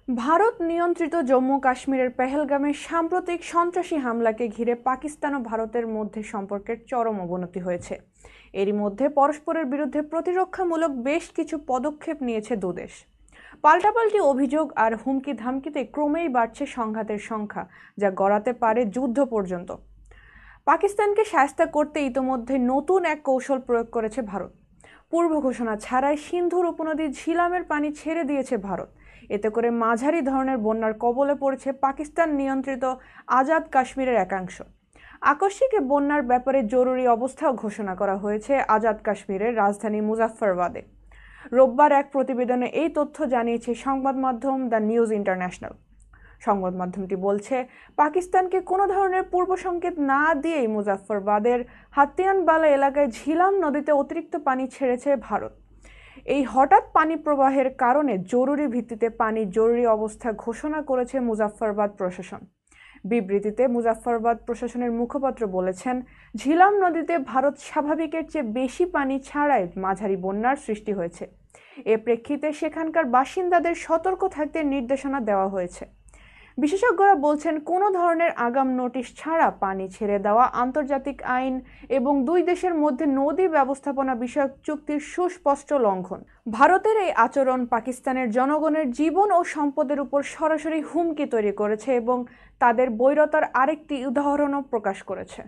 ভারত নিয়ন্ত্রিত জম্মু কাশ্মীরের পেহেলগামে সাম্প্রতিক সন্ত্রাসী হামলাকে ঘিরে পাকিস্তান ও ভারতের মধ্যে সম্পর্কের চরম অবনতি হয়েছে। এরই মধ্যে পরস্পরের বিরুদ্ধে প্রতিরক্ষামূলক বেশ কিছু পদক্ষেপ নিয়েছে দুদেশ। পাল্টাপাল্টি অভিযোগ আর হুমকি ধামকিতে ক্রমেই বাড়ছে সংঘাতের সংখ্যা, যা গড়াতে পারে যুদ্ধ পর্যন্ত। পাকিস্তানকে শায়েস্তা করতে ইতোমধ্যে নতুন এক কৌশল প্রয়োগ করেছে ভারত। পূর্ব ঘোষণা ছাড়াই সিন্ধুর উপনদী ঝিলামের পানি ছেড়ে দিয়েছে ভারত। এতে করে মাঝারি ধরনের বন্যার কবলে পড়েছে পাকিস্তান নিয়ন্ত্রিত আজাদ কাশ্মীরের একাংশ। আকস্মিক বন্যার ব্যাপারে জরুরি অবস্থাও ঘোষণা করা হয়েছে আজাদ কাশ্মীরের রাজধানী মুজাফফরবাদে। রোববার এক প্রতিবেদনে এই তথ্য জানিয়েছে সংবাদ মাধ্যম দ্য নিউজ ইন্টারন্যাশনাল। সংবাদ মাধ্যমটি বলছে, পাকিস্তানকে কোনো ধরনের পূর্ব সংকেত না দিয়েই মুজাফফরবাদের হাতিয়ানবালা এলাকায় ঝিলাম নদীতে অতিরিক্ত পানি ছেড়েছে ভারত। এই হঠাৎ পানি প্রবাহের কারণে জরুরি ভিত্তিতে পানির জরুরি অবস্থা ঘোষণা করেছে মুজাফফরবাদ প্রশাসন। বিবৃতিতে মুজাফফরবাদ প্রশাসনের মুখপাত্র বলেছেন, ঝিলাম নদীতে ভারত স্বাভাবিকের চেয়ে বেশি পানি ছাড়াই মাঝারি বন্যার সৃষ্টি হয়েছে। এ প্রেক্ষিতে সেখানকার বাসিন্দাদের সতর্ক থাকতে নির্দেশনা দেওয়া হয়েছে। বিশেষজ্ঞরা বলছেন, কোনো ধরনের আগাম নোটিশ ছাড়া পানি ছেড়ে দেওয়া আন্তর্জাতিক আইন এবং দুই দেশের মধ্যে নদী ব্যবস্থাপনা বিষয়ক চুক্তির সুস্পষ্ট লঙ্ঘন। ভারতের এই আচরণ পাকিস্তানের জনগণের জীবন ও সম্পদের উপর সরাসরি হুমকি তৈরি করেছে এবং তাদের বৈরতার আরেকটি উদাহরণও প্রকাশ করেছে।